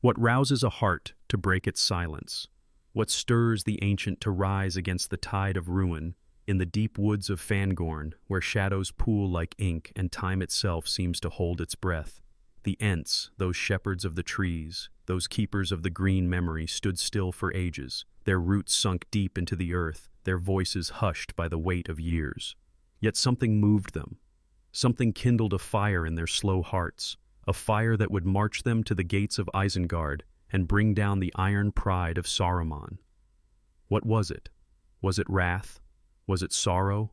What rouses a heart to break its silence? What stirs the ancient to rise against the tide of ruin in the deep woods of Fangorn, where shadows pool like ink and time itself seems to hold its breath? The Ents, those shepherds of the trees, those keepers of the green memory, stood still for ages, their roots sunk deep into the earth, their voices hushed by the weight of years. Yet something moved them. Something kindled a fire in their slow hearts, a fire that would march them to the gates of Isengard and bring down the iron pride of Saruman. What was it? Was it wrath? Was it sorrow?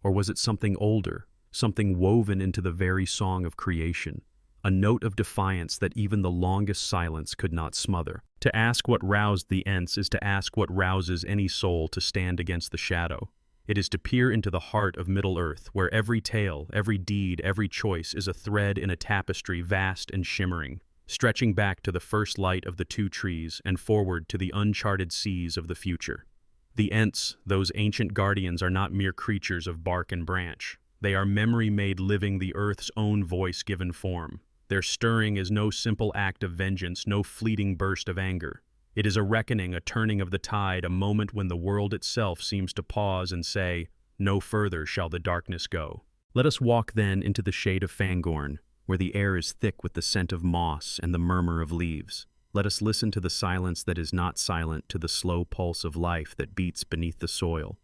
Or was it something older, something woven into the very song of creation? A note of defiance that even the longest silence could not smother. To ask what roused the Ents is to ask what rouses any soul to stand against the shadow. It is to peer into the heart of Middle-earth, where every tale, every deed, every choice is a thread in a tapestry vast and shimmering, stretching back to the first light of the two trees and forward to the uncharted seas of the future. The Ents, those ancient guardians, are not mere creatures of bark and branch. They are memory made living, the earth's own voice given form. Their stirring is no simple act of vengeance, no fleeting burst of anger. It is a reckoning, a turning of the tide, a moment when the world itself seems to pause and say, "No further shall the darkness go." Let us walk then into the shade of Fangorn, where the air is thick with the scent of moss and the murmur of leaves. Let us listen to the silence that is not silent, to the slow pulse of life that beats beneath the soil.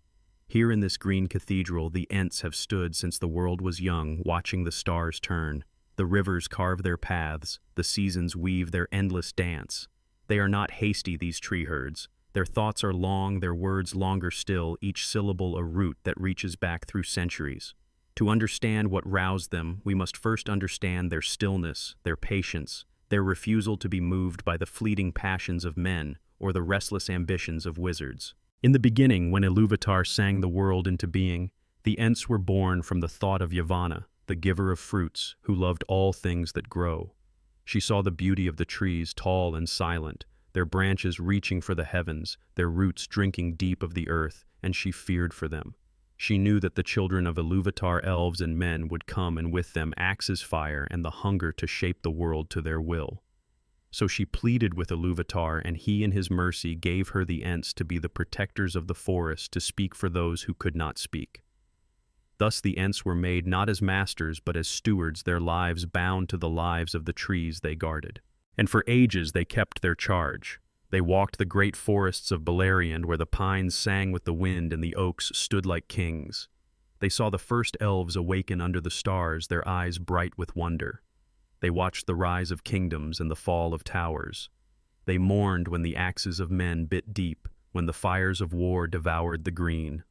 Here in this green cathedral, the Ents have stood since the world was young, watching the stars turn. The rivers carve their paths, the seasons weave their endless dance. They are not hasty, these tree herds. Their thoughts are long, their words longer still, each syllable a root that reaches back through centuries. To understand what roused them, we must first understand their stillness, their patience, their refusal to be moved by the fleeting passions of men or the restless ambitions of wizards. In the beginning, when Iluvatar sang the world into being, the Ents were born from the thought of Yavanna, the giver of fruits, who loved all things that grow. She saw the beauty of the trees, tall and silent, their branches reaching for the heavens, their roots drinking deep of the earth, and she feared for them. She knew that the children of Iluvatar elves and men would come, and with them axe's fire and the hunger to shape the world to their will. So she pleaded with Iluvatar, and he in his mercy gave her the Ents to be the protectors of the forest, to speak for those who could not speak. Thus the Ents were made not as masters but as stewards, their lives bound to the lives of the trees they guarded. And for ages they kept their charge. They walked the great forests of Beleriand, where the pines sang with the wind and the oaks stood like kings. They saw the first elves awaken under the stars, their eyes bright with wonder. They watched the rise of kingdoms and the fall of towers. They mourned when the axes of men bit deep, when the fires of war devoured the green.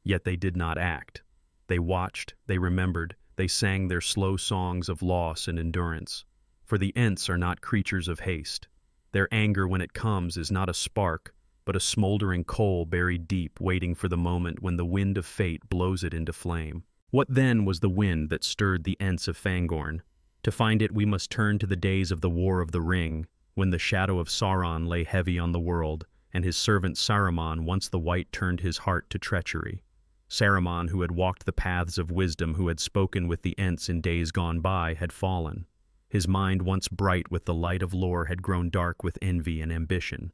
Yet they did not act. They watched, they remembered, they sang their slow songs of loss and endurance. For the Ents are not creatures of haste. Their anger, when it comes, is not a spark, but a smoldering coal buried deep, waiting for the moment when the wind of fate blows it into flame. What then was the wind that stirred the Ents of Fangorn? To find it, we must turn to the days of the War of the Ring, when the shadow of Sauron lay heavy on the world, and his servant Saruman, once the White, turned his heart to treachery. Saruman, who had walked the paths of wisdom, who had spoken with the Ents in days gone by, had fallen. His mind, once bright with the light of lore, had grown dark with envy and ambition.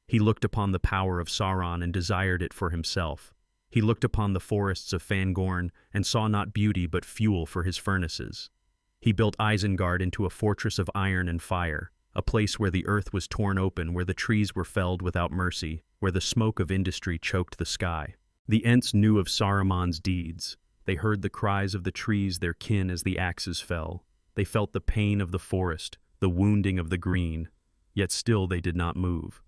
He looked upon the power of Sauron and desired it for himself. He looked upon the forests of Fangorn and saw not beauty but fuel for his furnaces. He built Isengard into a fortress of iron and fire, a place where the earth was torn open, where the trees were felled without mercy, where the smoke of industry choked the sky. The Ents knew of Saruman's deeds. They heard the cries of the trees, their kin, as the axes fell. They felt the pain of the forest, the wounding of the green, yet still they did not move.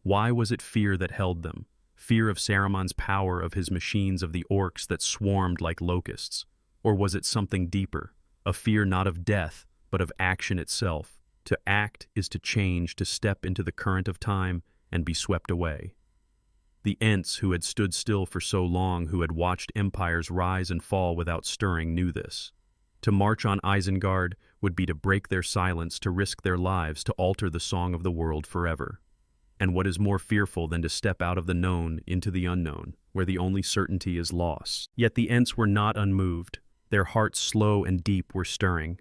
Why was it fear that held them? Fear of Saruman's power, of his machines, of the orcs that swarmed like locusts? Or was it something deeper, a fear not of death, but of action itself? To act is to change, to step into the current of time and be swept away. The Ents, who had stood still for so long, who had watched empires rise and fall without stirring, knew this. To march on Isengard would be to break their silence, to risk their lives, to alter the song of the world forever. And what is more fearful than to step out of the known into the unknown, where the only certainty is loss? Yet the Ents were not unmoved. Their hearts, slow and deep, were stirring.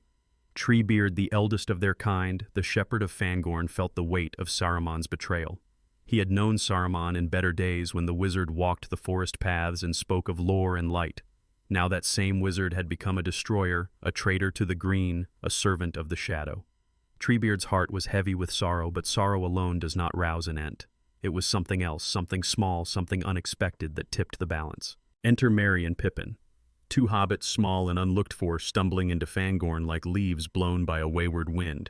Treebeard, the eldest of their kind, the shepherd of Fangorn, felt the weight of Saruman's betrayal. He had known Saruman in better days when the wizard walked the forest paths and spoke of lore and light. Now that same wizard had become a destroyer, a traitor to the green, a servant of the shadow. Treebeard's heart was heavy with sorrow, but sorrow alone does not rouse an Ent. It was something else, something small, something unexpected that tipped the balance. Enter Merry and Pippin. Two hobbits, small and unlooked for, stumbling into Fangorn like leaves blown by a wayward wind.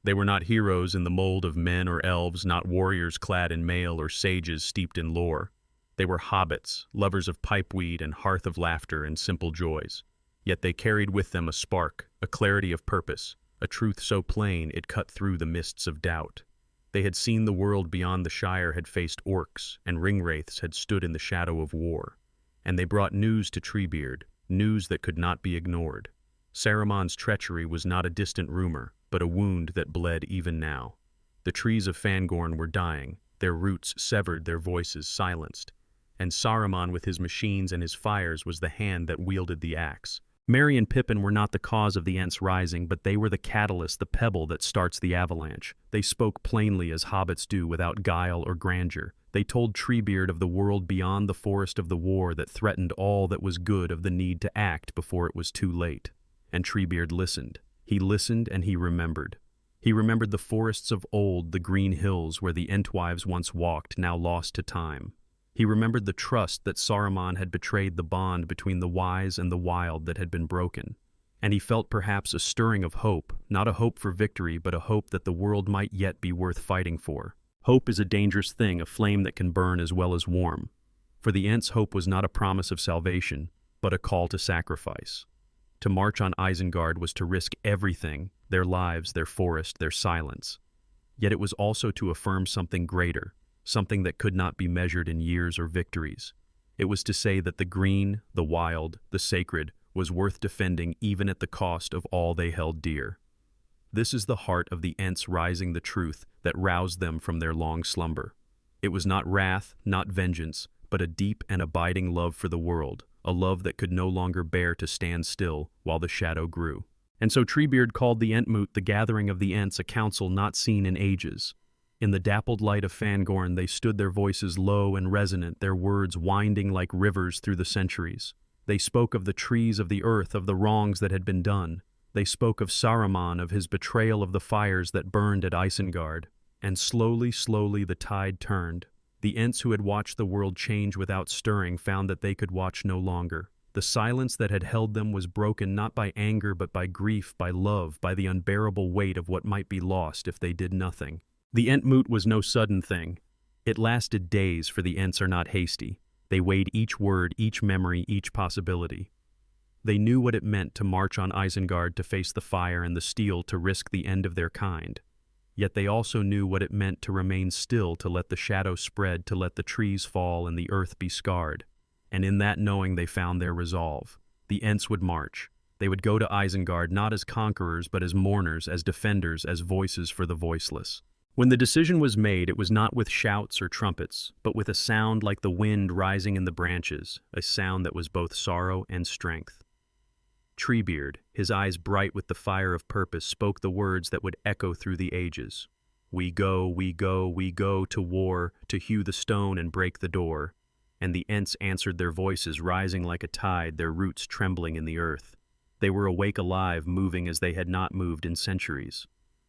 They were not heroes in the mold of men or elves, not warriors clad in mail or sages steeped in lore. They were hobbits, lovers of pipeweed and hearth of laughter and simple joys. Yet they carried with them a spark, a clarity of purpose, a truth so plain it cut through the mists of doubt. They had seen the world beyond the Shire, had faced orcs, and ringwraiths had stood in the shadow of war. And they brought news to Treebeard, news that could not be ignored. Saruman's treachery was not a distant rumor, but a wound that bled even now. The trees of Fangorn were dying, their roots severed, their voices silenced. And Saruman with his machines and his fires was the hand that wielded the axe. Merry and Pippin were not the cause of the Ents rising, but they were the catalyst, the pebble that starts the avalanche. They spoke plainly as hobbits do, without guile or grandeur. They told Treebeard of the world beyond the forest of the war that threatened all that was good, of the need to act before it was too late. And Treebeard listened. He listened and he remembered. He remembered the forests of old, the green hills where the Entwives once walked, now lost to time. He remembered the trust that Saruman had betrayed, the bond between the wise and the wild that had been broken. And he felt perhaps a stirring of hope, not a hope for victory, but a hope that the world might yet be worth fighting for. Hope is a dangerous thing, a flame that can burn as well as warm. For the Ents, hope was not a promise of salvation, but a call to sacrifice. To march on Isengard was to risk everything, their lives, their forest, their silence. Yet it was also to affirm something greater, something that could not be measured in years or victories. It was to say that the green, the wild, the sacred was worth defending even at the cost of all they held dear. This is the heart of the Ents rising, the truth that roused them from their long slumber. It was not wrath, not vengeance, but a deep and abiding love for the world, a love that could no longer bear to stand still while the shadow grew. And so Treebeard called the Entmoot, the gathering of the Ents, a council not seen in ages. In the dappled light of Fangorn they stood, their voices low and resonant, their words winding like rivers through the centuries. They spoke of the trees of the earth, of the wrongs that had been done. They spoke of Saruman, of his betrayal, of the fires that burned at Isengard. And slowly, slowly the tide turned. The Ents who had watched the world change without stirring found that they could watch no longer. The silence that had held them was broken not by anger but by grief, by love, by the unbearable weight of what might be lost if they did nothing. The Entmoot was no sudden thing. It lasted days, for the Ents are not hasty. They weighed each word, each memory, each possibility. They knew what it meant to march on Isengard, to face the fire and the steel, to risk the end of their kind. Yet they also knew what it meant to remain still, to let the shadow spread, to let the trees fall and the earth be scarred. And in that knowing they found their resolve. The Ents would march. They would go to Isengard not as conquerors but as mourners, as defenders, as voices for the voiceless. When the decision was made, it was not with shouts or trumpets, but with a sound like the wind rising in the branches, a sound that was both sorrow and strength. Treebeard, his eyes bright with the fire of purpose, spoke the words that would echo through the ages. We go, we go, we go to war, to hew the stone and break the door. And the Ents answered their voices, rising like a tide, their roots trembling in the earth. They were awake, alive, moving as they had not moved in centuries.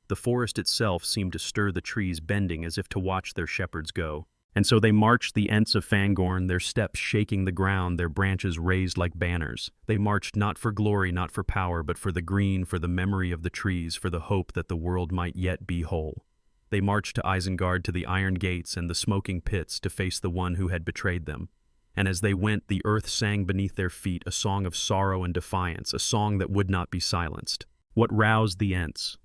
The forest itself seemed to stir, the trees bending as if to watch their shepherds go. And so they marched, the Ents of Fangorn, their steps shaking the ground, their branches raised like banners. They marched not for glory, not for power, but for the green, for the memory of the trees, for the hope that the world might yet be whole. They marched to Isengard, to the iron gates and the smoking pits, to face the one who had betrayed them. And as they went, the earth sang beneath their feet, a song of sorrow and defiance, a song that would not be silenced. What roused the Ents?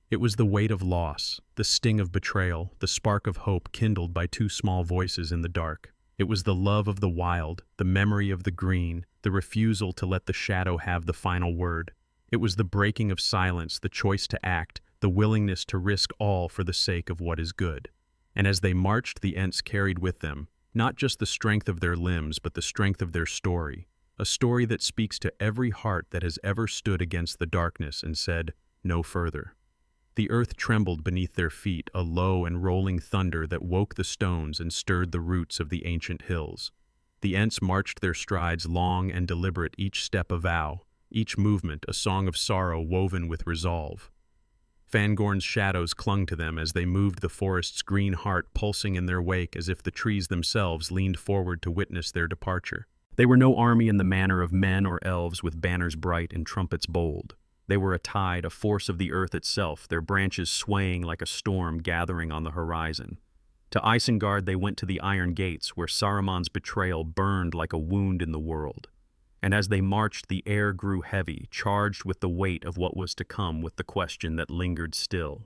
It was the weight of loss, the sting of betrayal, the spark of hope kindled by two small voices in the dark. It was the love of the wild, the memory of the green, the refusal to let the shadow have the final word. It was the breaking of silence, the choice to act, the willingness to risk all for the sake of what is good. And as they marched, the Ents carried with them not just the strength of their limbs, but the strength of their story, a story that speaks to every heart that has ever stood against the darkness and said, no further. The earth trembled beneath their feet, a low and rolling thunder that woke the stones and stirred the roots of the ancient hills. The Ents marched their strides long and deliberate, each step a vow, each movement a song of sorrow woven with resolve. Fangorn's shadows clung to them as they moved, the forest's green heart pulsing in their wake as if the trees themselves leaned forward to witness their departure. They were no army in the manner of men or elves with banners bright and trumpets bold. They were a tide, a force of the earth itself, their branches swaying like a storm gathering on the horizon. To Isengard they went, to the iron gates, where Saruman's betrayal burned like a wound in the world. And as they marched, the air grew heavy, charged with the weight of what was to come, with the question that lingered still.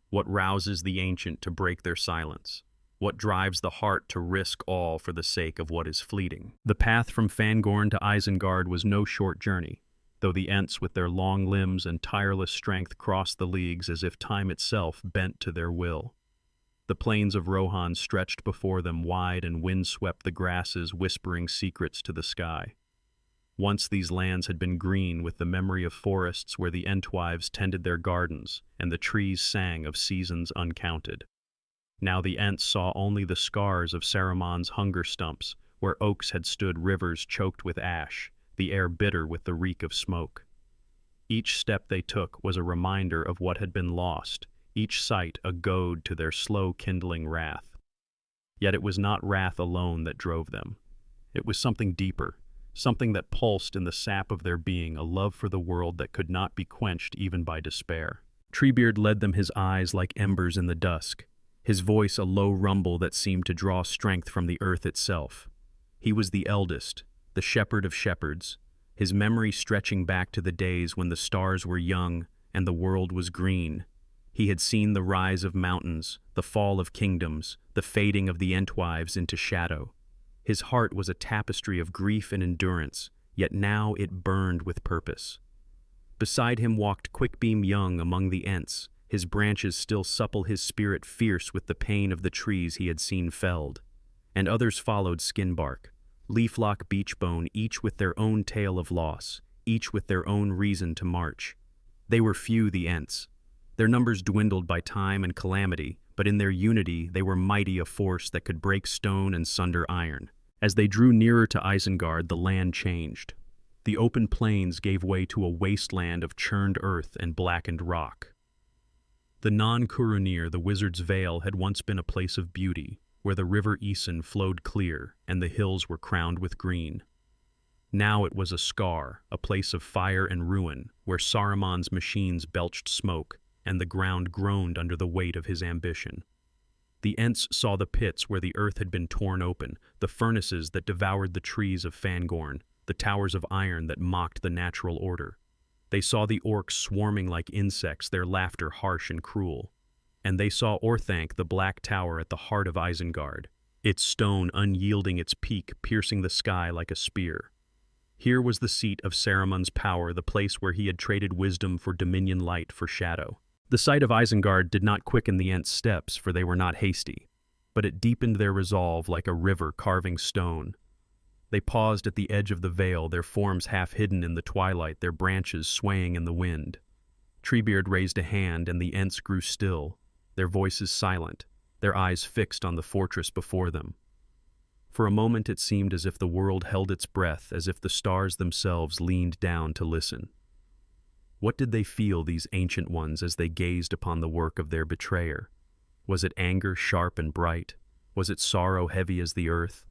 What rouses the ancient to break their silence? What drives the heart to risk all for the sake of what is fleeting? The path from Fangorn to Isengard was no short journey, though the Ents with their long limbs and tireless strength crossed the leagues as if time itself bent to their will. The plains of Rohan stretched before them wide, and wind swept the grasses, whispering secrets to the sky. Once these lands had been green with the memory of forests where the Entwives tended their gardens, and the trees sang of seasons uncounted. Now the Ents saw only the scars of Saruman's hunger stumps, where oaks had stood rivers choked with ash, the air bitter with the reek of smoke. Each step they took was a reminder of what had been lost, each sight a goad to their slow-kindling wrath. Yet it was not wrath alone that drove them. It was something deeper, something that pulsed in the sap of their being, a love for the world that could not be quenched even by despair. Treebeard led them, his eyes like embers in the dusk, his voice a low rumble that seemed to draw strength from the earth itself. He was the eldest, the shepherd of shepherds, his memory stretching back to the days when the stars were young and the world was green. He had seen the rise of mountains, the fall of kingdoms, the fading of the Entwives into shadow. His heart was a tapestry of grief and endurance, yet now it burned with purpose. Beside him walked Quickbeam Young among the Ents, his branches still supple, his spirit fierce with the pain of the trees he had seen felled. And others followed, Skinbark, Leaflock, Beachbone, each with their own tale of loss, each with their own reason to march. They were few, the Ents. Their numbers dwindled by time and calamity, but in their unity they were mighty, a force that could break stone and sunder iron. As they drew nearer to Isengard, the land changed. The open plains gave way to a wasteland of churned earth and blackened rock. The Non-Curunir, the Wizard's Vale, had once been a place of beauty, where the river Isen flowed clear and the hills were crowned with green. Now it was a scar, a place of fire and ruin, where Saruman's machines belched smoke and the ground groaned under the weight of his ambition. The Ents saw the pits where the earth had been torn open, the furnaces that devoured the trees of Fangorn, the towers of iron that mocked the natural order. They saw the orcs swarming like insects, their laughter harsh and cruel. And they saw Orthanc, the black tower at the heart of Isengard, its stone unyielding, its peak piercing the sky like a spear. Here was the seat of Saruman's power, the place where he had traded wisdom for dominion, light for shadow. The sight of Isengard did not quicken the Ents' steps, for they were not hasty, but it deepened their resolve like a river carving stone. They paused at the edge of the vale, their forms half hidden in the twilight, their branches swaying in the wind. Treebeard raised a hand, and the Ents grew still, their voices silent, their eyes fixed on the fortress before them. For a moment it seemed as if the world held its breath, as if the stars themselves leaned down to listen. What did they feel, these ancient ones, as they gazed upon the work of their betrayer? Was it anger sharp and bright? Was it sorrow heavy as the earth?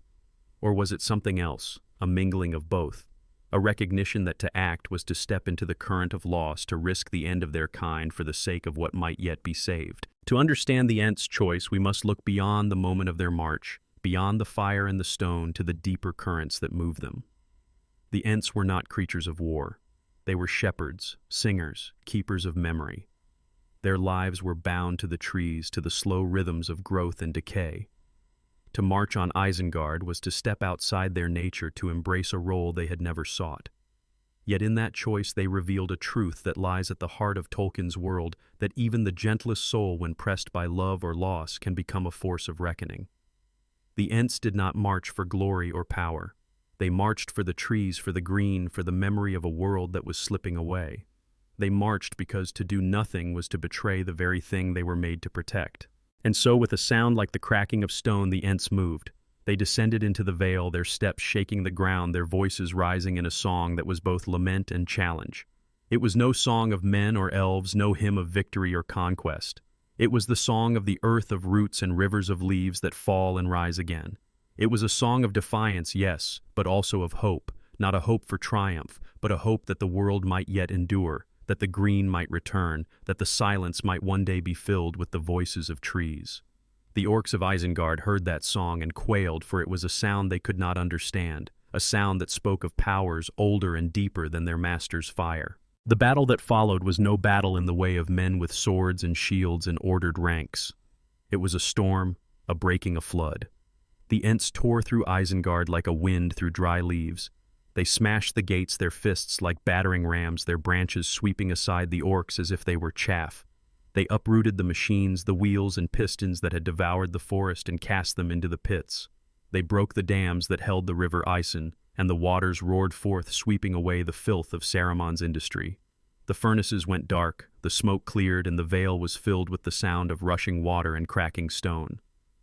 Or was it something else, a mingling of both? A recognition that to act was to step into the current of loss, to risk the end of their kind for the sake of what might yet be saved. To understand the Ents' choice, we must look beyond the moment of their march, beyond the fire and the stone, to the deeper currents that move them. The Ents were not creatures of war. They were shepherds, singers, keepers of memory. Their lives were bound to the trees, to the slow rhythms of growth and decay. To march on Isengard was to step outside their nature, to embrace a role they had never sought. Yet in that choice they revealed a truth that lies at the heart of Tolkien's world, that even the gentlest soul, when pressed by love or loss, can become a force of reckoning. The Ents did not march for glory or power. They marched for the trees, for the green, for the memory of a world that was slipping away. They marched because to do nothing was to betray the very thing they were made to protect. And so, with a sound like the cracking of stone, the Ents moved. They descended into the vale, their steps shaking the ground, their voices rising in a song that was both lament and challenge. It was no song of men or elves, no hymn of victory or conquest. It was the song of the earth, of roots and rivers of leaves that fall and rise again. It was a song of defiance, yes, but also of hope, not a hope for triumph, but a hope that the world might yet endure, that the green might return, that the silence might one day be filled with the voices of trees. The orcs of Isengard heard that song and quailed, for it was a sound they could not understand, a sound that spoke of powers older and deeper than their master's fire. The battle that followed was no battle in the way of men with swords and shields and ordered ranks. It was a storm, a breaking, a flood. The Ents tore through Isengard like a wind through dry leaves. They smashed the gates, their fists like battering rams, their branches sweeping aside the orcs as if they were chaff. They uprooted the machines, the wheels and pistons that had devoured the forest and cast them into the pits. They broke the dams that held the river Isen, and the waters roared forth, sweeping away the filth of Saruman's industry. The furnaces went dark, the smoke cleared, and the vale was filled with the sound of rushing water and cracking stone.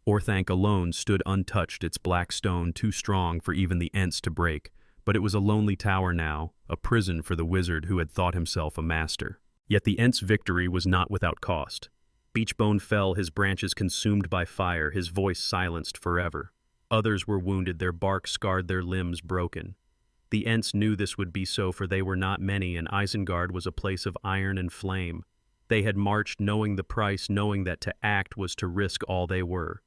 Orthanc alone stood untouched, its black stone too strong for even the Ents to break, but it was a lonely tower now, a prison for the wizard who had thought himself a master. Yet the Ents' victory was not without cost. Beachbone fell, his branches consumed by fire, his voice silenced forever. Others were wounded, their bark scarred, their limbs broken. The Ents knew this would be so, for they were not many, and Isengard was a place of iron and flame. They had marched knowing the price, knowing that to act was to risk all they were.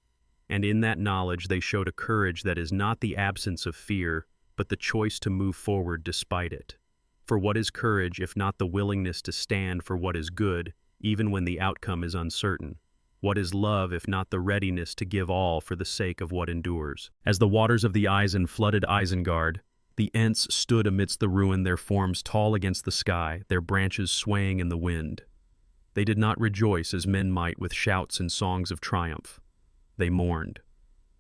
And in that knowledge they showed a courage that is not the absence of fear, but the choice to move forward despite it. For what is courage if not the willingness to stand for what is good, even when the outcome is uncertain? What is love if not the readiness to give all for the sake of what endures? As the waters of the Isen flooded Isengard, the Ents stood amidst the ruin, their forms tall against the sky, their branches swaying in the wind. They did not rejoice as men might with shouts and songs of triumph. They mourned.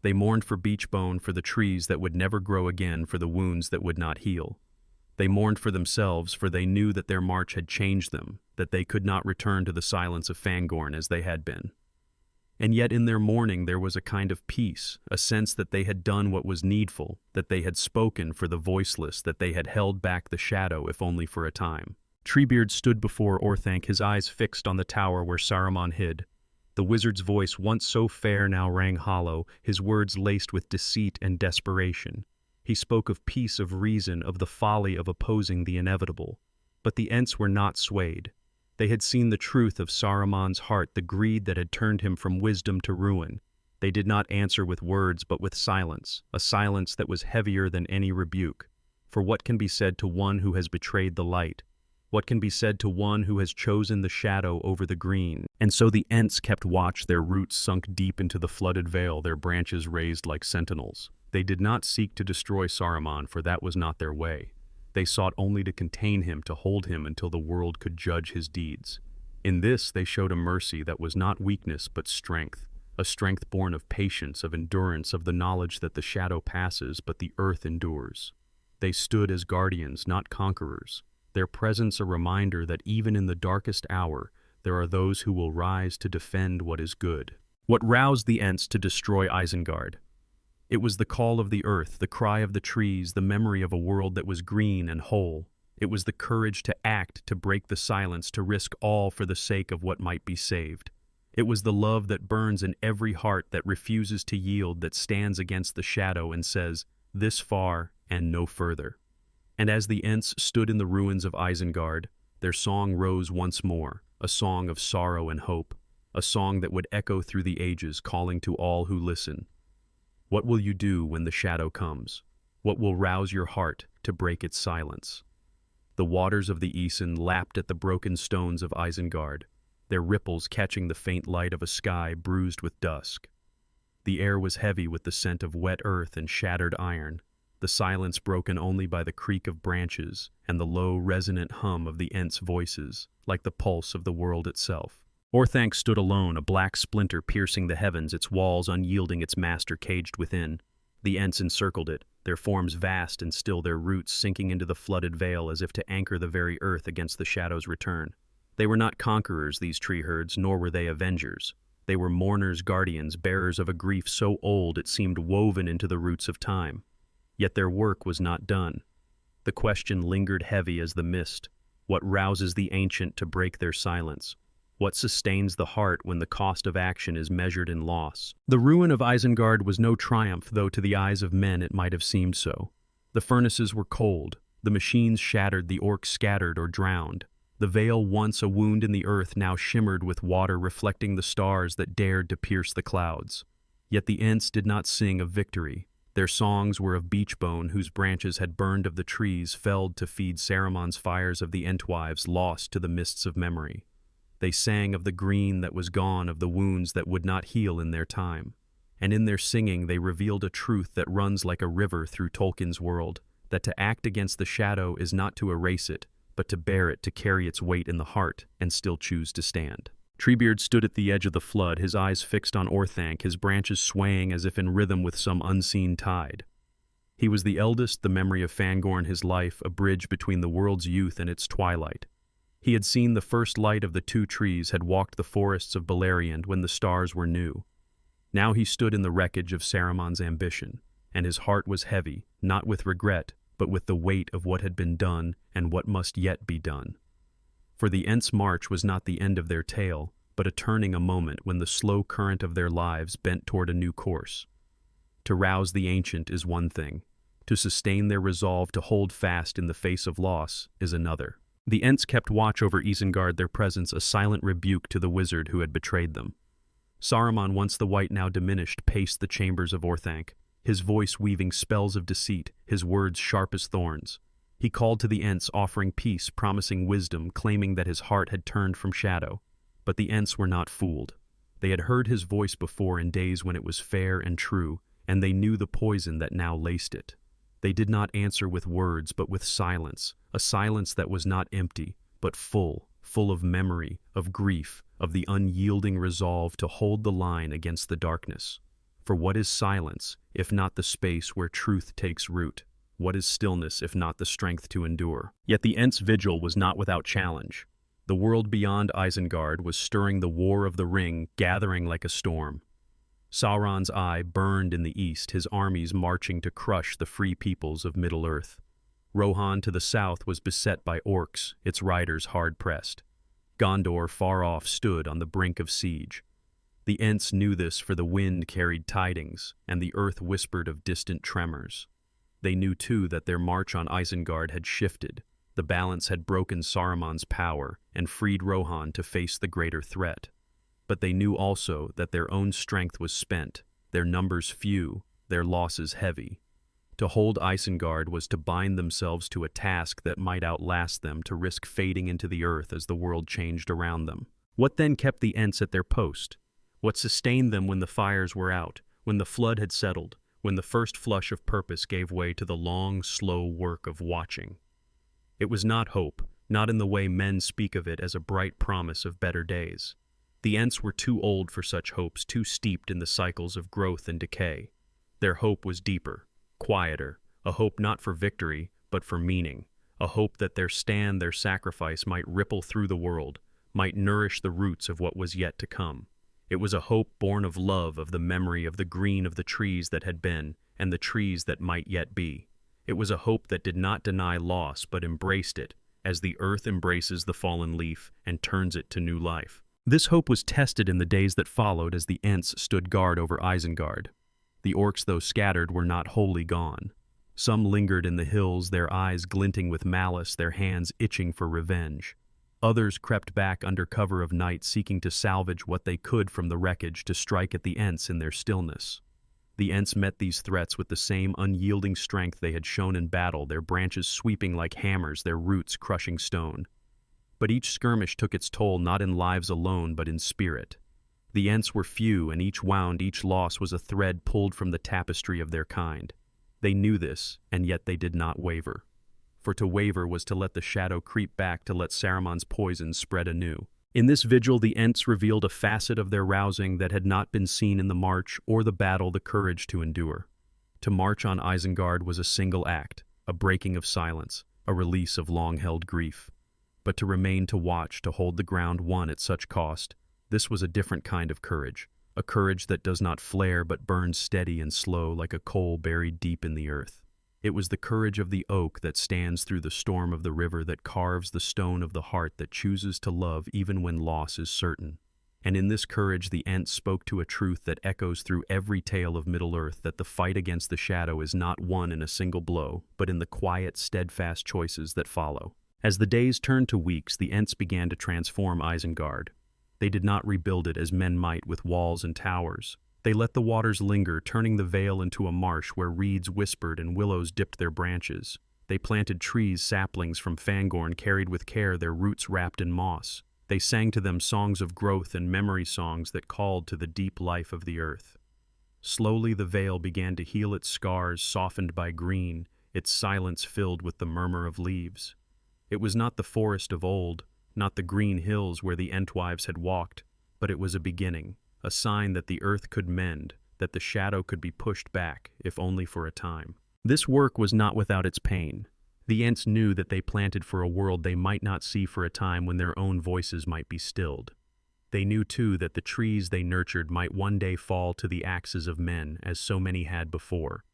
They mourned for Beachbone, for the trees that would never grow again, for the wounds that would not heal. They mourned for themselves, for they knew that their march had changed them, that they could not return to the silence of Fangorn as they had been. And yet in their mourning there was a kind of peace, a sense that they had done what was needful, that they had spoken for the voiceless, that they had held back the shadow if only for a time. Treebeard stood before Orthanc, his eyes fixed on the tower where Saruman hid. The wizard's voice, once so fair, now rang hollow, his words laced with deceit and desperation. He spoke of peace, of reason, of the folly of opposing the inevitable. But the Ents were not swayed. They had seen the truth of Saruman's heart, the greed that had turned him from wisdom to ruin. They did not answer with words, but with silence, a silence that was heavier than any rebuke. For what can be said to one who has betrayed the light? What can be said to one who has chosen the shadow over the green? And so the Ents kept watch, their roots sunk deep into the flooded vale, their branches raised like sentinels. They did not seek to destroy Saruman, for that was not their way. They sought only to contain him, to hold him until the world could judge his deeds. In this they showed a mercy that was not weakness but strength, a strength born of patience, of endurance, of the knowledge that the shadow passes but the earth endures. They stood as guardians, not conquerors. Their presence a reminder that even in the darkest hour, there are those who will rise to defend what is good. What roused the Ents to destroy Isengard? It was the call of the earth, the cry of the trees, the memory of a world that was green and whole. It was the courage to act, to break the silence, to risk all for the sake of what might be saved. It was the love that burns in every heart, that refuses to yield, that stands against the shadow and says, "This far and no further." And as the Ents stood in the ruins of Isengard, their song rose once more, a song of sorrow and hope, a song that would echo through the ages, calling to all who listen. What will you do when the shadow comes? What will rouse your heart to break its silence? The waters of the Isen lapped at the broken stones of Isengard, their ripples catching the faint light of a sky bruised with dusk. The air was heavy with the scent of wet earth and shattered iron, the silence broken only by the creak of branches and the low, resonant hum of the Ents' voices, like the pulse of the world itself. Orthanc stood alone, a black splinter piercing the heavens, its walls unyielding, its master caged within. The Ents encircled it, their forms vast and still, their roots sinking into the flooded vale as if to anchor the very earth against the shadow's return. They were not conquerors, these tree herds, nor were they avengers. They were mourners, guardians, bearers of a grief so old it seemed woven into the roots of time. Yet their work was not done. The question lingered heavy as the mist. What rouses the ancient to break their silence? What sustains the heart when the cost of action is measured in loss? The ruin of Isengard was no triumph, though to the eyes of men it might have seemed so. The furnaces were cold, the machines shattered, the orcs scattered or drowned. The vale, once a wound in the earth, now shimmered with water reflecting the stars that dared to pierce the clouds. Yet the Ents did not sing of victory. Their songs were of beechbone whose branches had burned of the trees felled to feed Saruman's fires, of the Entwives lost to the mists of memory. They sang of the green that was gone, of the wounds that would not heal in their time. And in their singing they revealed a truth that runs like a river through Tolkien's world, that to act against the shadow is not to erase it, but to bear it, to carry its weight in the heart, and still choose to stand. Treebeard stood at the edge of the flood, his eyes fixed on Orthanc, his branches swaying as if in rhythm with some unseen tide. He was the eldest, the memory of Fangorn, his life, a bridge between the world's youth and its twilight. He had seen the first light of the two trees, had walked the forests of Beleriand when the stars were new. Now he stood in the wreckage of Saruman's ambition, and his heart was heavy, not with regret, but with the weight of what had been done and what must yet be done. For the Ents' march was not the end of their tale, but a turning, a moment when the slow current of their lives bent toward a new course. To rouse the ancient is one thing. To sustain their resolve to hold fast in the face of loss is another. The Ents kept watch over Isengard, their presence a silent rebuke to the wizard who had betrayed them. Saruman, once the white, now diminished, paced the chambers of Orthanc, his voice weaving spells of deceit, his words sharp as thorns. He called to the Ents, offering peace, promising wisdom, claiming that his heart had turned from shadow. But the Ents were not fooled. They had heard his voice before in days when it was fair and true, and they knew the poison that now laced it. They did not answer with words, but with silence, a silence that was not empty, but full of memory, of grief, of the unyielding resolve to hold the line against the darkness. For what is silence, if not the space where truth takes root? What is stillness, if not the strength to endure? Yet the Ents' vigil was not without challenge. The world beyond Isengard was stirring, the war of the ring gathering like a storm. Sauron's eye burned in the east, his armies marching to crush the free peoples of Middle-earth. Rohan to the south was beset by orcs, its riders hard-pressed. Gondor, far off, stood on the brink of siege. The Ents knew this, for the wind carried tidings, and the earth whispered of distant tremors. They knew, too, that their march on Isengard had shifted. The balance had broken Saruman's power and freed Rohan to face the greater threat. But they knew also that their own strength was spent, their numbers few, their losses heavy. To hold Isengard was to bind themselves to a task that might outlast them, to risk fading into the earth as the world changed around them. What then kept the Ents at their post? What sustained them when the fires were out, when the flood had settled, when the first flush of purpose gave way to the long, slow work of watching? It was not hope, not in the way men speak of it as a bright promise of better days. The Ents were too old for such hopes, too steeped in the cycles of growth and decay. Their hope was deeper, quieter, a hope not for victory, but for meaning, a hope that their stand, their sacrifice might ripple through the world, might nourish the roots of what was yet to come. It was a hope born of love, of the memory of the green of the trees that had been, and the trees that might yet be. It was a hope that did not deny loss, but embraced it, as the earth embraces the fallen leaf and turns it to new life. This hope was tested in the days that followed as the Ents stood guard over Isengard. The orcs, though scattered, were not wholly gone. Some lingered in the hills, their eyes glinting with malice, their hands itching for revenge. Others crept back under cover of night, seeking to salvage what they could from the wreckage to strike at the Ents in their stillness. The Ents met these threats with the same unyielding strength they had shown in battle, their branches sweeping like hammers, their roots crushing stone. But each skirmish took its toll, not in lives alone, but in spirit. The Ents were few, and each wound, each loss was a thread pulled from the tapestry of their kind. They knew this, and yet they did not waver. For to waver was to let the shadow creep back, to let Saruman's poison spread anew. In this vigil, the Ents revealed a facet of their rousing that had not been seen in the march or the battle, the courage to endure. To march on Isengard was a single act, a breaking of silence, a release of long-held grief. But to remain to watch, to hold the ground won at such cost, this was a different kind of courage, a courage that does not flare but burns steady and slow like a coal buried deep in the earth. It was the courage of the oak that stands through the storm of the river, that carves the stone of the heart, that chooses to love even when loss is certain. And in this courage the Ents spoke to a truth that echoes through every tale of Middle-earth, that the fight against the shadow is not won in a single blow, but in the quiet, steadfast choices that follow. As the days turned to weeks, the Ents began to transform Isengard. They did not rebuild it as men might with walls and towers. They let the waters linger, turning the vale into a marsh where reeds whispered and willows dipped their branches. They planted trees, saplings from Fangorn, carried with care their roots wrapped in moss. They sang to them songs of growth and memory songs that called to the deep life of the earth. Slowly the vale began to heal its scars, softened by green, its silence filled with the murmur of leaves. It was not the forest of old, not the green hills where the Entwives had walked, but it was a beginning, a sign that the earth could mend, that the shadow could be pushed back, if only for a time. This work was not without its pain. The Ents knew that they planted for a world they might not see for a time, when their own voices might be stilled. They knew, too, that the trees they nurtured might one day fall to the axes of men, as so many had before.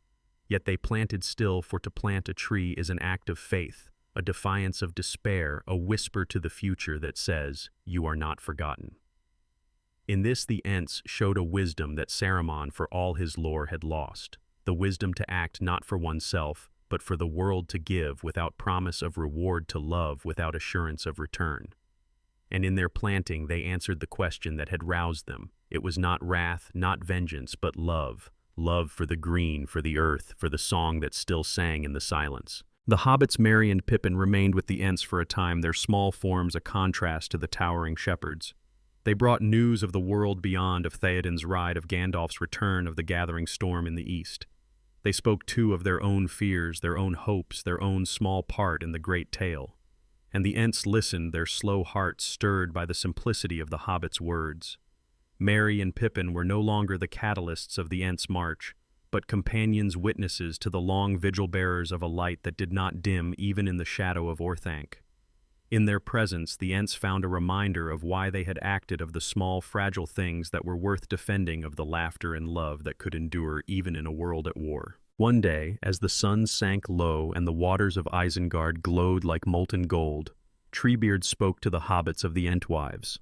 Yet they planted still, for to plant a tree is an act of faith, a defiance of despair, a whisper to the future that says, "You are not forgotten." In this the Ents showed a wisdom that Saruman, for all his lore, had lost, the wisdom to act not for oneself, but for the world, to give without promise of reward, to love without assurance of return. And in their planting they answered the question that had roused them. It was not wrath, not vengeance, but love. Love for the green, for the earth, for the song that still sang in the silence. The hobbits Merry and Pippin remained with the Ents for a time, their small forms a contrast to the towering shepherds. They brought news of the world beyond, of Theoden's ride, of Gandalf's return, of the gathering storm in the east. They spoke too of their own fears, their own hopes, their own small part in the great tale. And the Ents listened, their slow hearts stirred by the simplicity of the hobbits' words. Merry and Pippin were no longer the catalysts of the Ents' march, but companions, witnesses to the long vigil-bearers of a light that did not dim even in the shadow of Orthanc. In their presence, the Ents found a reminder of why they had acted, of the small, fragile things that were worth defending, of the laughter and love that could endure even in a world at war. One day, as the sun sank low and the waters of Isengard glowed like molten gold, Treebeard spoke to the hobbits of the Entwives.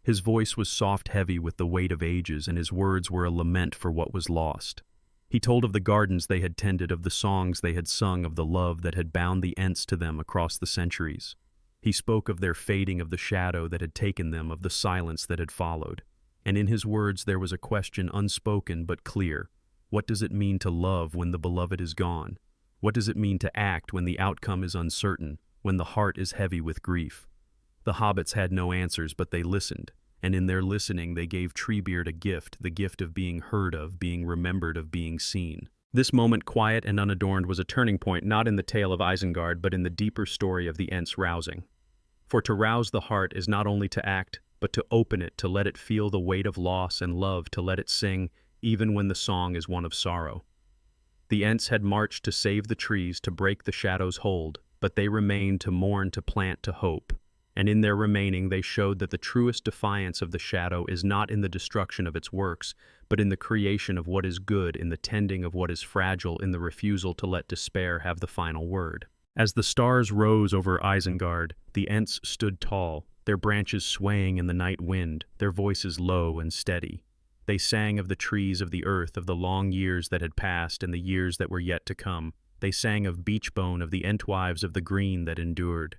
His voice was soft, heavy with the weight of ages, and his words were a lament for what was lost. He told of the gardens they had tended, of the songs they had sung, of the love that had bound the Ents to them across the centuries. He spoke of their fading, of the shadow that had taken them, of the silence that had followed. And in his words there was a question unspoken but clear. What does it mean to love when the beloved is gone? What does it mean to act when the outcome is uncertain, when the heart is heavy with grief? The hobbits had no answers, but they listened, and in their listening they gave Treebeard a gift, the gift of being heard, of being remembered, of being seen. This moment, quiet and unadorned, was a turning point, not in the tale of Isengard, but in the deeper story of the Ents rousing. For to rouse the heart is not only to act, but to open it, to let it feel the weight of loss, and love, to let it sing, even when the song is one of sorrow. The Ents had marched to save the trees, to break the shadow's hold, but they remained to mourn, to plant, to hope. And in their remaining they showed that the truest defiance of the shadow is not in the destruction of its works, but in the creation of what is good, in the tending of what is fragile, in the refusal to let despair have the final word. As the stars rose over Isengard, the Ents stood tall, their branches swaying in the night wind, their voices low and steady. They sang of the trees of the earth, of the long years that had passed and the years that were yet to come. They sang of Beachbone, of the Entwives of the green that endured.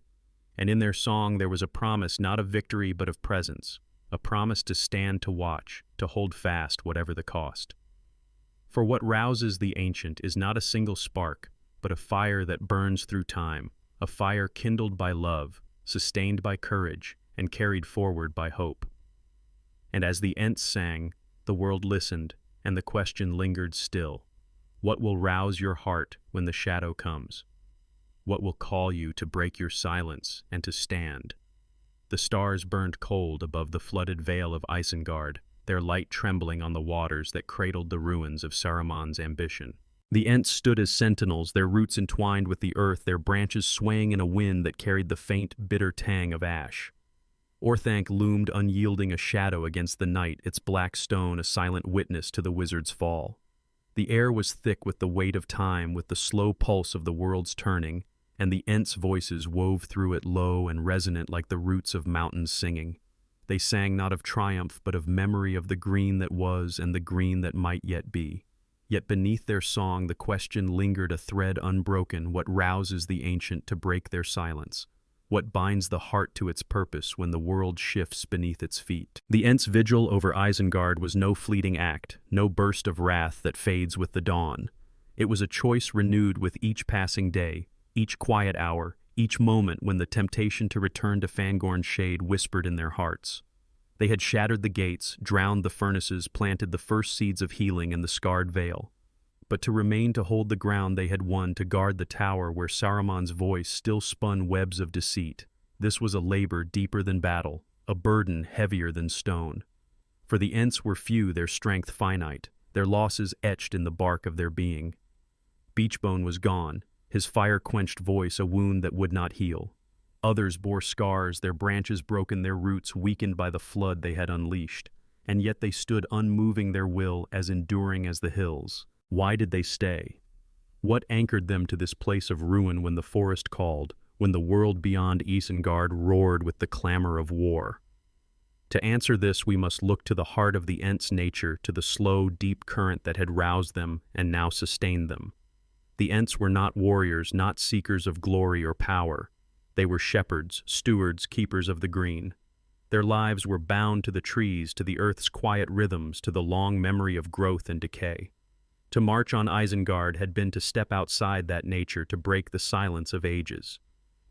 And in their song there was a promise not of victory but of presence, a promise to stand to watch, to hold fast whatever the cost. For what rouses the ancient is not a single spark, but a fire that burns through time, a fire kindled by love, sustained by courage, and carried forward by hope. And as the Ents sang, the world listened, and the question lingered still. What will rouse your heart when the shadow comes? What will call you to break your silence and to stand? The stars burned cold above the flooded vale of Isengard, their light trembling on the waters that cradled the ruins of Saruman's ambition. The Ents stood as sentinels, their roots entwined with the earth, their branches swaying in a wind that carried the faint, bitter tang of ash. Orthanc loomed unyielding, a shadow against the night, its black stone a silent witness to the wizard's fall. The air was thick with the weight of time, with the slow pulse of the world's turning, and the Ents' voices wove through it low and resonant like the roots of mountains singing. They sang not of triumph, but of memory of the green that was and the green that might yet be. Yet beneath their song the question lingered, a thread unbroken: what rouses the ancient to break their silence? What binds the heart to its purpose when the world shifts beneath its feet? The Ents' vigil over Isengard was no fleeting act, no burst of wrath that fades with the dawn. It was a choice renewed with each passing day, each quiet hour, each moment when the temptation to return to Fangorn's shade whispered in their hearts. They had shattered the gates, drowned the furnaces, planted the first seeds of healing in the scarred vale. But to remain, to hold the ground they had won, to guard the tower where Saruman's voice still spun webs of deceit, this was a labor deeper than battle, a burden heavier than stone. For the Ents were few, their strength finite, their losses etched in the bark of their being. Beachbone was gone, his fire-quenched voice a wound that would not heal. Others bore scars, their branches broken, their roots weakened by the flood they had unleashed, and yet they stood unmoving, their will as enduring as the hills. Why did they stay? What anchored them to this place of ruin when the forest called, when the world beyond Isengard roared with the clamor of war? To answer this, we must look to the heart of the Ents' nature, to the slow, deep current that had roused them and now sustained them. The Ents were not warriors, not seekers of glory or power. They were shepherds, stewards, keepers of the green. Their lives were bound to the trees, to the earth's quiet rhythms, to the long memory of growth and decay. To march on Isengard had been to step outside that nature, to break the silence of ages.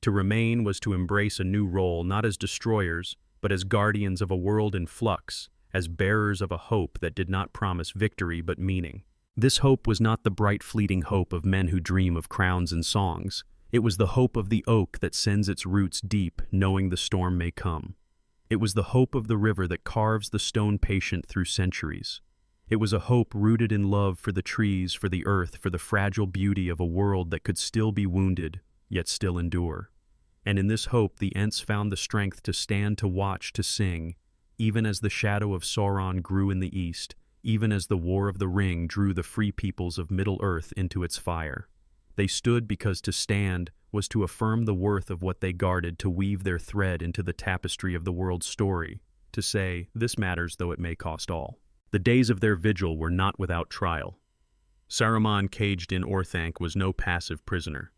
To remain was to embrace a new role, not as destroyers, but as guardians of a world in flux, as bearers of a hope that did not promise victory but meaning. This hope was not the bright, fleeting hope of men who dream of crowns and songs. It was the hope of the oak that sends its roots deep, knowing the storm may come. It was the hope of the river that carves the stone patient through centuries. It was a hope rooted in love for the trees, for the earth, for the fragile beauty of a world that could still be wounded, yet still endure. And in this hope the Ents found the strength to stand, to watch, to sing, even as the shadow of Sauron grew in the east, even as the War of the Ring drew the free peoples of Middle-earth into its fire. They stood because to stand was to affirm the worth of what they guarded, to weave their thread into the tapestry of the world's story, to say, this matters though it may cost all. The days of their vigil were not without trial. Saruman, caged in Orthanc, was no passive prisoner.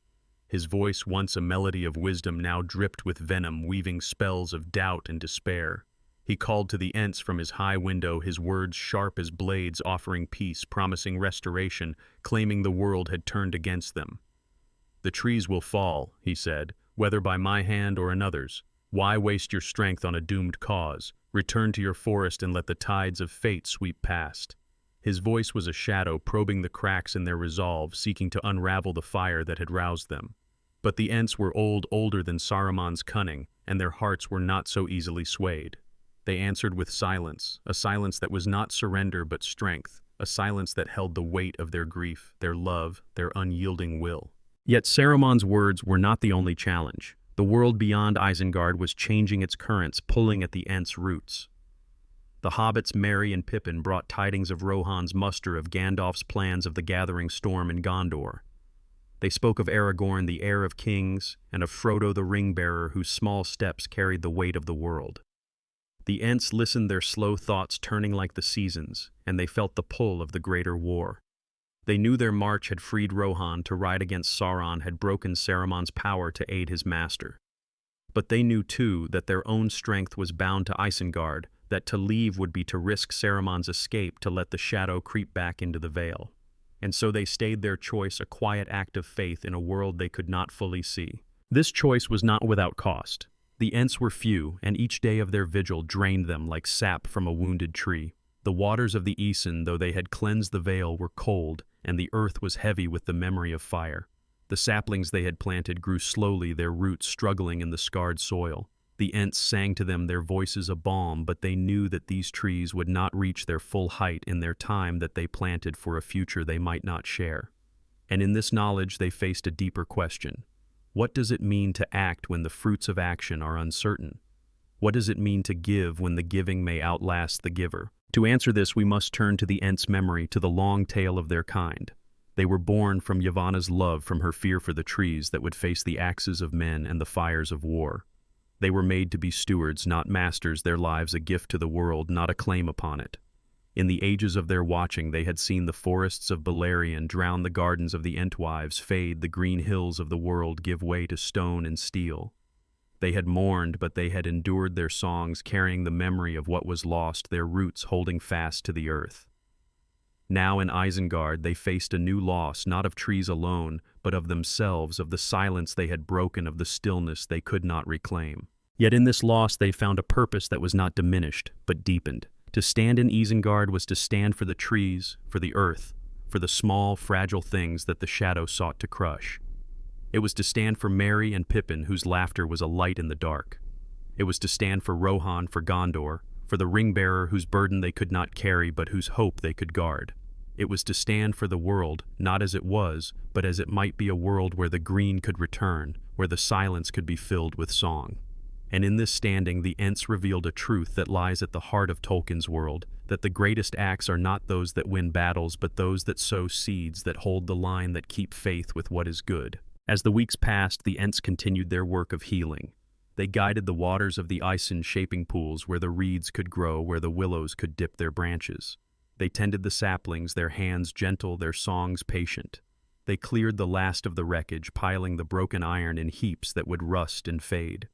His voice, once a melody of wisdom, now dripped with venom, weaving spells of doubt and despair. He called to the Ents from his high window, his words sharp as blades, offering peace, promising restoration, claiming the world had turned against them. "The trees will fall," he said, "whether by my hand or another's. Why waste your strength on a doomed cause? Return to your forest and let the tides of fate sweep past." His voice was a shadow, probing the cracks in their resolve, seeking to unravel the fire that had roused them. But the Ents were older than Saruman's cunning, and their hearts were not so easily swayed. They answered with silence, a silence that was not surrender but strength, a silence that held the weight of their grief, their love, their unyielding will. Yet Saruman's words were not the only challenge. The world beyond Isengard was changing its currents, pulling at the Ents' roots. The hobbits Merry and Pippin brought tidings of Rohan's muster, of Gandalf's plans, of the gathering storm in Gondor. They spoke of Aragorn, the heir of kings, and of Frodo the ring-bearer, whose small steps carried the weight of the world. The Ents listened, their slow thoughts turning like the seasons, and they felt the pull of the greater war. They knew their march had freed Rohan. To ride against Sauron had broken Saruman's power to aid his master. But they knew, too, that their own strength was bound to Isengard, that to leave would be to risk Saruman's escape, to let the shadow creep back into the Vale. And so they stayed their choice, a quiet act of faith in a world they could not fully see. This choice was not without cost. The Ents were few, and each day of their vigil drained them like sap from a wounded tree. The waters of the Isen, though they had cleansed the Vale, were cold, and the earth was heavy with the memory of fire. The saplings they had planted grew slowly, their roots struggling in the scarred soil. The Ents sang to them, their voices a balm, but they knew that these trees would not reach their full height in their time, that they planted for a future they might not share. And in this knowledge they faced a deeper question. What does it mean to act when the fruits of action are uncertain? What does it mean to give when the giving may outlast the giver? To answer this, we must turn to the Ents' memory, to the long tale of their kind. They were born from Yavanna's love, from her fear for the trees that would face the axes of men and the fires of war. They were made to be stewards, not masters, their lives a gift to the world, not a claim upon it. In the ages of their watching they had seen the forests of Beleriand drown, the gardens of the Entwives fade, the green hills of the world give way to stone and steel. They had mourned, but they had endured their songs, carrying the memory of what was lost, their roots holding fast to the earth. Now in Isengard they faced a new loss, not of trees alone, but of themselves, of the silence they had broken, of the stillness they could not reclaim. Yet in this loss they found a purpose that was not diminished, but deepened. To stand in Isengard was to stand for the trees, for the earth, for the small, fragile things that the shadow sought to crush. It was to stand for Merry and Pippin, whose laughter was a light in the dark. It was to stand for Rohan, for Gondor, for the ring-bearer whose burden they could not carry but whose hope they could guard. It was to stand for the world, not as it was, but as it might be, a world where the green could return, where the silence could be filled with song. And in this standing the Ents revealed a truth that lies at the heart of Tolkien's world, that the greatest acts are not those that win battles, but those that sow seeds, that hold the line, that keep faith with what is good. As the weeks passed, the Ents continued their work of healing. They guided the waters of the Isen shaping pools, where the reeds could grow, where the willows could dip their branches. They tended the saplings, their hands gentle, their songs patient. They cleared the last of the wreckage, piling the broken iron in heaps that would rust and fade.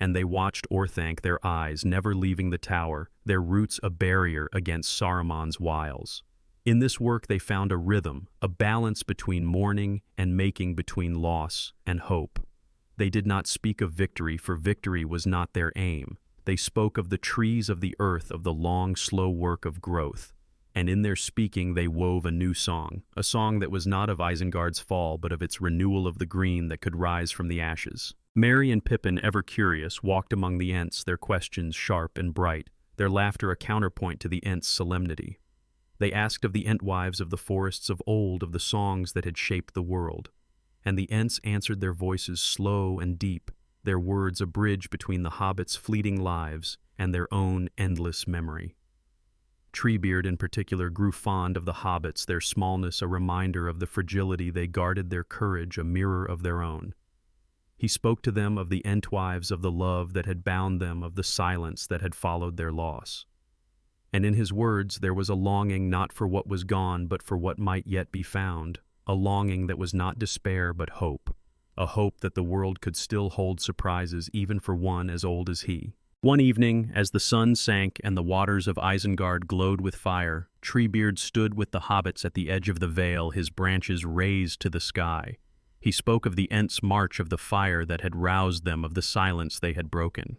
And they watched Orthanc, their eyes never leaving the tower, their roots a barrier against Saruman's wiles. In this work they found a rhythm, a balance between mourning and making, between loss and hope. They did not speak of victory, for victory was not their aim. They spoke of the trees of the earth, of the long, slow work of growth. And in their speaking they wove a new song, a song that was not of Isengard's fall, but of its renewal of the green that could rise from the ashes. Merry and Pippin, ever curious, walked among the Ents, their questions sharp and bright, their laughter a counterpoint to the Ents' solemnity. They asked of the Entwives of the forests of old, of the songs that had shaped the world. And the Ents answered, their voices slow and deep, their words a bridge between the hobbits' fleeting lives and their own endless memory. Treebeard in particular grew fond of the hobbits, their smallness a reminder of the fragility they guarded, their courage a mirror of their own. He spoke to them of the Entwives, of the love that had bound them, of the silence that had followed their loss. And in his words there was a longing not for what was gone, but for what might yet be found, a longing that was not despair but hope, a hope that the world could still hold surprises even for one as old as he. One evening, as the sun sank and the waters of Isengard glowed with fire, Treebeard stood with the hobbits at the edge of the vale, his branches raised to the sky. He spoke of the Ents' march, of the fire that had roused them, of the silence they had broken.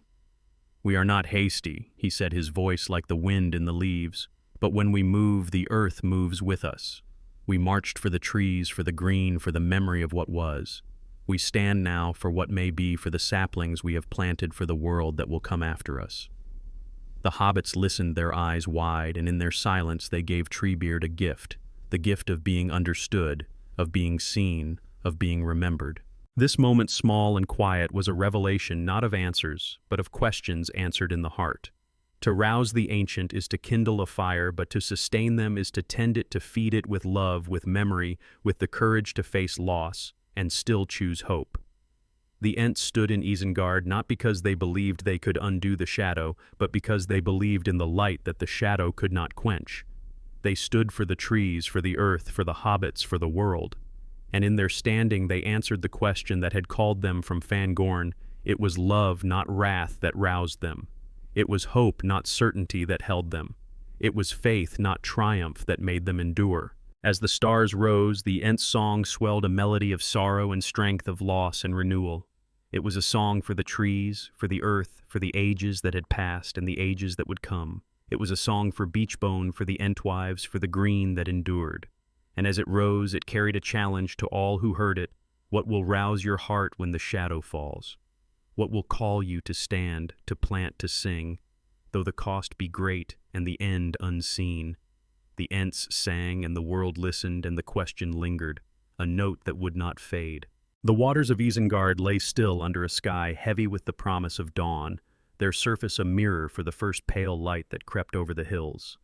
"We are not hasty," he said, his voice like the wind in the leaves, "but when we move, the earth moves with us. We marched for the trees, for the green, for the memory of what was. We stand now for what may be, for the saplings we have planted for the world that will come after us." The hobbits listened, their eyes wide, and in their silence they gave Treebeard a gift, the gift of being understood, of being seen, of being remembered. This moment, small and quiet, was a revelation not of answers, but of questions answered in the heart. To rouse the ancient is to kindle a fire, but to sustain them is to tend it, to feed it with love, with memory, with the courage to face loss, and still choose hope. The Ents stood in Isengard not because they believed they could undo the shadow, but because they believed in the light that the shadow could not quench. They stood for the trees, for the earth, for the hobbits, for the world. And in their standing they answered the question that had called them from Fangorn. It was love, not wrath, that roused them. It was hope, not certainty, that held them. It was faith, not triumph, that made them endure. As the stars rose, the Ents' song swelled a melody of sorrow and strength, of loss and renewal. It was a song for the trees, for the earth, for the ages that had passed and the ages that would come. It was a song for Beachbone, for the Entwives, for the green that endured. And as it rose, it carried a challenge to all who heard it. What will rouse your heart when the shadow falls? What will call you to stand, to plant, to sing, though the cost be great and the end unseen? The Ents sang, and the world listened, and the question lingered. a note that would not fade. The waters of Isengard lay still under a sky heavy with the promise of dawn, their surface a mirror for the first pale light that crept over the hills.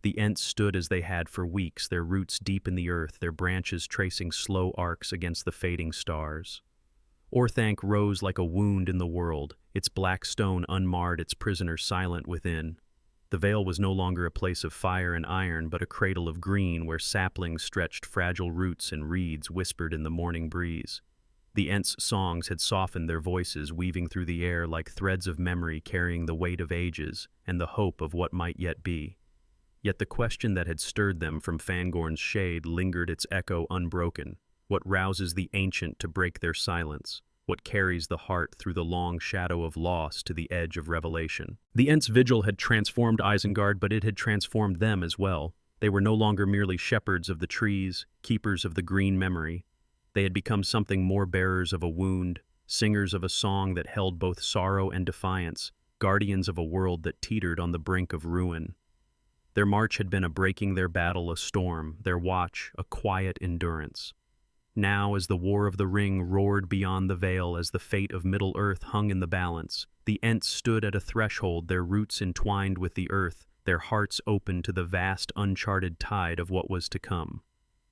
The Ents stood as they had for weeks, their roots deep in the earth, their branches tracing slow arcs against the fading stars. Orthanc rose like a wound in the world, its black stone unmarred, its prisoner silent within. The vale was no longer a place of fire and iron, but a cradle of green where saplings stretched fragile roots and reeds whispered in the morning breeze. The Ents' songs had softened their voices, weaving through the air like threads of memory carrying the weight of ages and the hope of what might yet be. Yet the question that had stirred them from Fangorn's shade lingered, its echo unbroken. What rouses the ancient to break their silence? What carries the heart through the long shadow of loss to the edge of revelation? The Ents' vigil had transformed Isengard, but it had transformed them as well. They were no longer merely shepherds of the trees, keepers of the green memory. They had become something more, bearers of a wound, singers of a song that held both sorrow and defiance, guardians of a world that teetered on the brink of ruin. Their march had been a breaking, their battle a storm, their watch a quiet endurance. Now, as the War of the Ring roared beyond the veil, as the fate of Middle-earth hung in the balance, the Ents stood at a threshold, their roots entwined with the earth, their hearts open to the vast, uncharted tide of what was to come.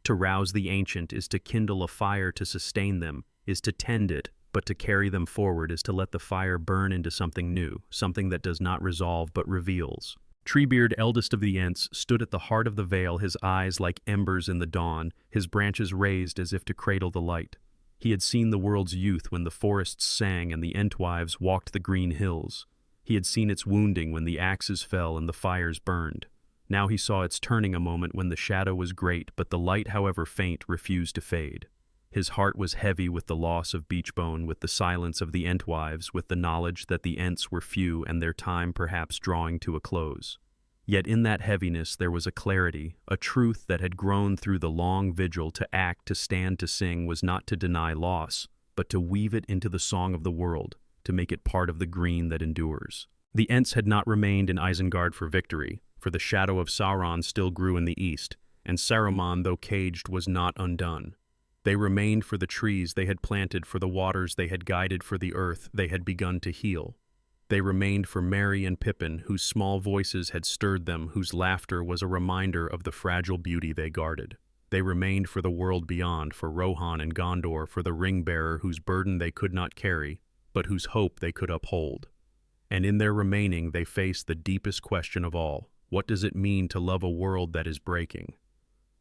To rouse the ancient is to kindle a fire to sustain them, is to tend it, but to carry them forward is to let the fire burn into something new, something that does not resolve but reveals. Treebeard, eldest of the Ents, stood at the heart of the vale, his eyes like embers in the dawn, his branches raised as if to cradle the light. He had seen the world's youth when the forests sang and the Entwives walked the green hills. He had seen its wounding when the axes fell and the fires burned. Now he saw its turning a moment when the shadow was great, but the light, however faint, refused to fade. His heart was heavy with the loss of Beachbone, with the silence of the Entwives, with the knowledge that the Ents were few and their time perhaps drawing to a close. Yet in that heaviness there was a clarity, a truth that had grown through the long vigil. To act, to stand, to sing was not to deny loss, but to weave it into the song of the world, to make it part of the green that endures. The Ents had not remained in Isengard for victory, for the shadow of Sauron still grew in the east, and Saruman, though caged, was not undone. They remained for the trees they had planted, for the waters they had guided, for the earth they had begun to heal. They remained for Merry and Pippin, whose small voices had stirred them, whose laughter was a reminder of the fragile beauty they guarded. They remained for the world beyond, for Rohan and Gondor, for the ring-bearer whose burden they could not carry, but whose hope they could uphold. And in their remaining they faced the deepest question of all. What does it mean to love a world that is breaking?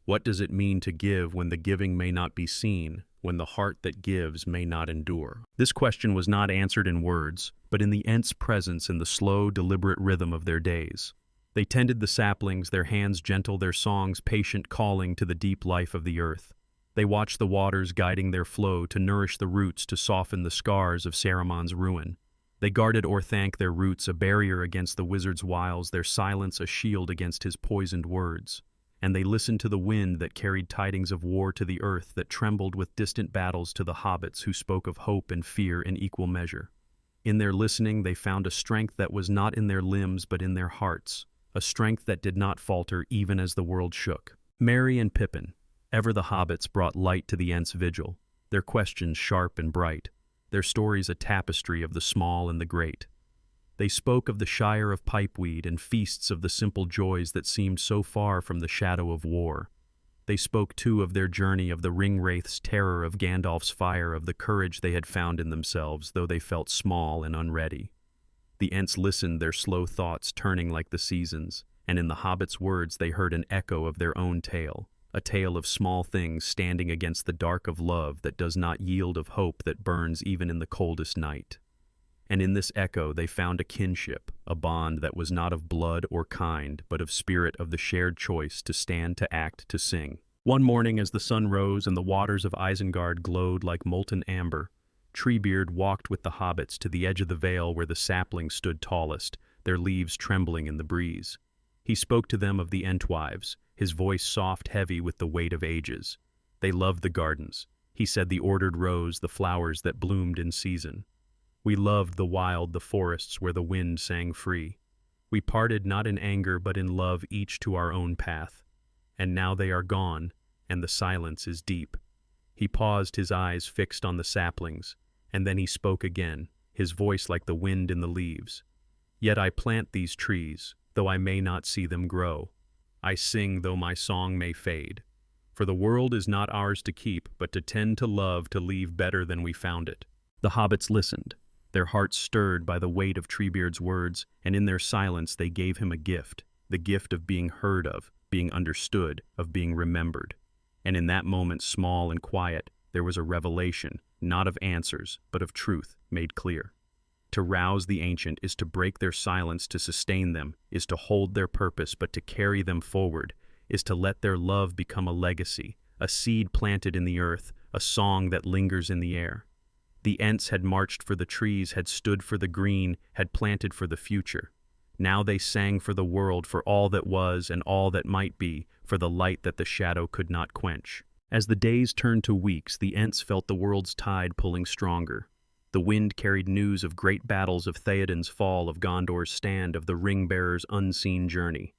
What does it mean to give when the giving may not be seen, when the heart that gives may not endure? This question was not answered in words, but in the Ents' presence, in the slow, deliberate rhythm of their days. They tended the saplings, their hands gentle, their songs patient, calling to the deep life of the earth. They watched the waters guiding their flow to nourish the roots, to soften the scars of Saruman's ruin. They guarded Orthanc, their roots a barrier against the wizard's wiles, their silence a shield against his poisoned words. And they listened to the wind that carried tidings of war to the earth, that trembled with distant battles, to the hobbits who spoke of hope and fear in equal measure. In their listening they found a strength that was not in their limbs but in their hearts, a strength that did not falter even as the world shook. Merry and Pippin, ever the hobbits, brought light to the Ents' vigil, their questions sharp and bright, their stories a tapestry of the small and the great. They spoke of the Shire of Pipeweed and feasts of the simple joys that seemed so far from the shadow of war. They spoke, too, of their journey, of the ring-wraith's terror, of Gandalf's fire, of the courage they had found in themselves, though they felt small and unready. The Ents listened, their slow thoughts turning like the seasons, and in the hobbits' words they heard an echo of their own tale, a tale of small things standing against the dark of love that does not yield, of hope that burns even in the coldest night. And in this echo they found a kinship, a bond that was not of blood or kind, but of spirit, of the shared choice to stand, to act, to sing. One morning as the sun rose and the waters of Isengard glowed like molten amber, Treebeard walked with the hobbits to the edge of the vale where the saplings stood tallest, their leaves trembling in the breeze. He spoke to them of the Entwives, his voice soft, heavy with the weight of ages. They loved the gardens. He said the ordered rose, the flowers that bloomed in season. We loved the wild, the forests where the wind sang free. We parted not in anger but in love, each to our own path. And now they are gone, and the silence is deep. He paused, his eyes fixed on the saplings, and then he spoke again, his voice like the wind in the leaves. Yet I plant these trees, though I may not see them grow. I sing, though my song may fade. For the world is not ours to keep, but to tend to love, to leave better than we found it. The hobbits listened, their hearts stirred by the weight of Treebeard's words, and in their silence they gave him a gift, the gift of being heard of, being understood, of being remembered. And in that moment, small and quiet, there was a revelation, not of answers, but of truth, made clear. To rouse the ancient is to break their silence, to sustain them, is to hold their purpose, but to carry them forward, is to let their love become a legacy, a seed planted in the earth, a song that lingers in the air. The Ents had marched for the trees, had stood for the green, had planted for the future. Now they sang for the world, for all that was and all that might be, for the light that the shadow could not quench. As the days turned to weeks, the Ents felt the world's tide pulling stronger. The wind carried news of great battles, of Theoden's fall, of Gondor's stand, of the ring-bearer's unseen journey.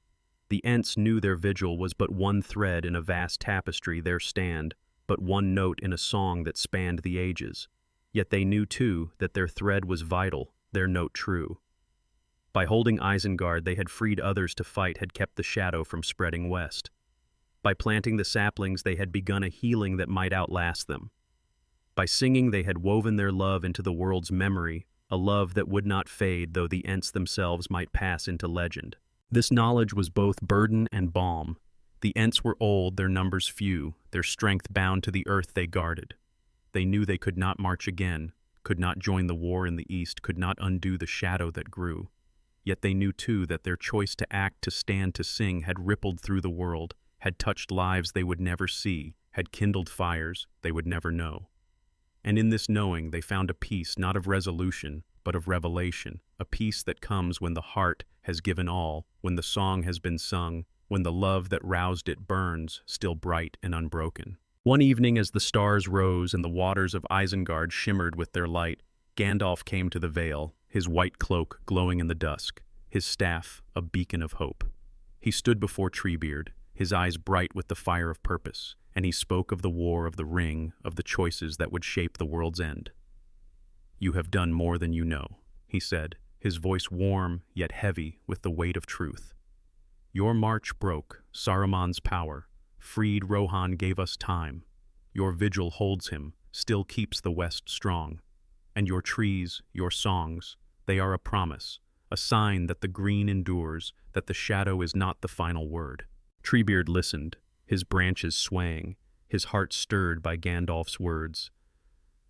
The Ents knew their vigil was but one thread in a vast tapestry, their stand, but one note in a song that spanned the ages. Yet they knew, too, that their thread was vital, their note true. By holding Isengard, they had freed others to fight, had kept the shadow from spreading west. By planting the saplings, they had begun a healing that might outlast them. By singing, they had woven their love into the world's memory, a love that would not fade, though the Ents themselves might pass into legend. This knowledge was both burden and balm. The Ents were old, their numbers few, their strength bound to the earth they guarded. They knew they could not march again, could not join the war in the east, could not undo the shadow that grew. Yet they knew, too, that their choice to act, to stand, to sing had rippled through the world, had touched lives they would never see, had kindled fires they would never know. And in this knowing they found a peace not of resolution, but of revelation, a peace that comes when the heart has given all, when the song has been sung, when the love that roused it burns, still bright and unbroken. One evening, as the stars rose and the waters of Isengard shimmered with their light, Gandalf came to the vale, his white cloak glowing in the dusk, his staff a beacon of hope. He stood before Treebeard, his eyes bright with the fire of purpose, and he spoke of the war, of the ring, of the choices that would shape the world's end. "You have done more than you know," he said, his voice warm yet heavy with the weight of truth. "Your march broke Saruman's power, freed Rohan, gave us time. Your vigil holds him, still keeps the West strong. And your trees, your songs, they are a promise, a sign that the green endures, that the shadow is not the final word." Treebeard listened, his branches swaying, his heart stirred by Gandalf's words.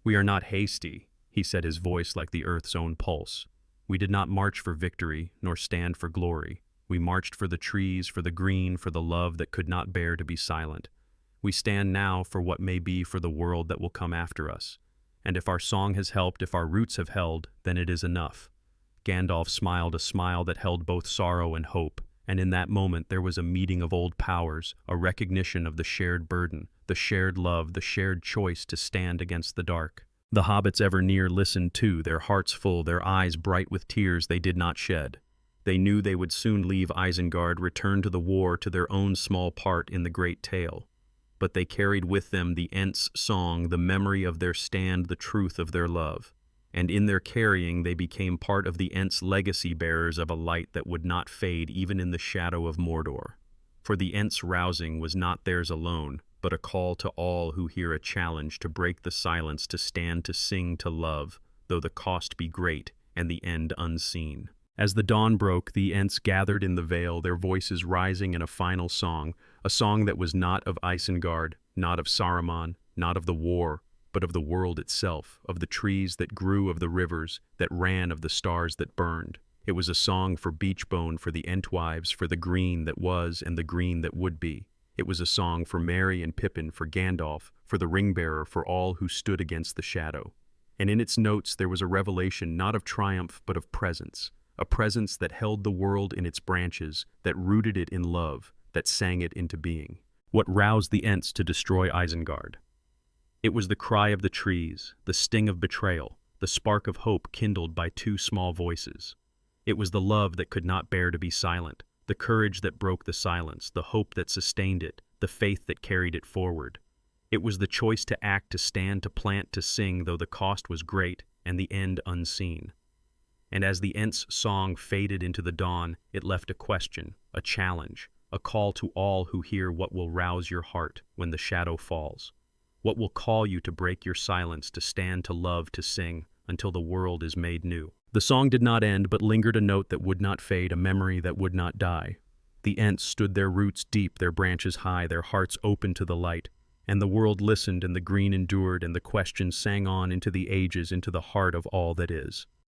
"We are not hasty," he said, his voice like the earth's own pulse. "We did not march for victory, nor stand for glory. We marched for the trees, for the green, for the love that could not bear to be silent. We stand now for what may be, for the world that will come after us. And if our song has helped, if our roots have held, then it is enough." Gandalf smiled, a smile that held both sorrow and hope, and in that moment there was a meeting of old powers, a recognition of the shared burden, the shared love, the shared choice to stand against the dark. The hobbits ever near listened too, their hearts full, their eyes bright with tears they did not shed. They knew they would soon leave Isengard, return to the war, to their own small part in the great tale. But they carried with them the Ents' song, the memory of their stand, the truth of their love. And in their carrying they became part of the Ents' legacy, bearers of a light that would not fade even in the shadow of Mordor. For the Ents' rousing was not theirs alone, but a call to all who hear, a challenge to break the silence, to stand, to sing, to love, though the cost be great and the end unseen. As the dawn broke, the Ents gathered in the vale, their voices rising in a final song, a song that was not of Isengard, not of Saruman, not of the war, but of the world itself, of the trees that grew, of the rivers that ran, of the stars that burned. It was a song for Beachbone, for the Entwives, for the green that was and the green that would be. It was a song for Merry and Pippin, for Gandalf, for the ring-bearer, for all who stood against the shadow. And in its notes there was a revelation not of triumph but of presence, a presence that held the world in its branches, that rooted it in love, that sang it into being. What roused the Ents to destroy Isengard? It was the cry of the trees, the sting of betrayal, the spark of hope kindled by two small voices. It was the love that could not bear to be silent, the courage that broke the silence, the hope that sustained it, the faith that carried it forward. It was the choice to act, to stand, to plant, to sing, though the cost was great and the end unseen. And as the Ents' song faded into the dawn, it left a question, a challenge, a call to all who hear what will rouse your heart when the shadow falls. What will call you to break your silence, to stand, to love, to sing, until the world is made new. The song did not end, but lingered, a note that would not fade, a memory that would not die. The Ents stood, their roots deep, their branches high, their hearts open to the light. And the world listened, and the green endured, and the question sang on into the ages, into the heart of all that is.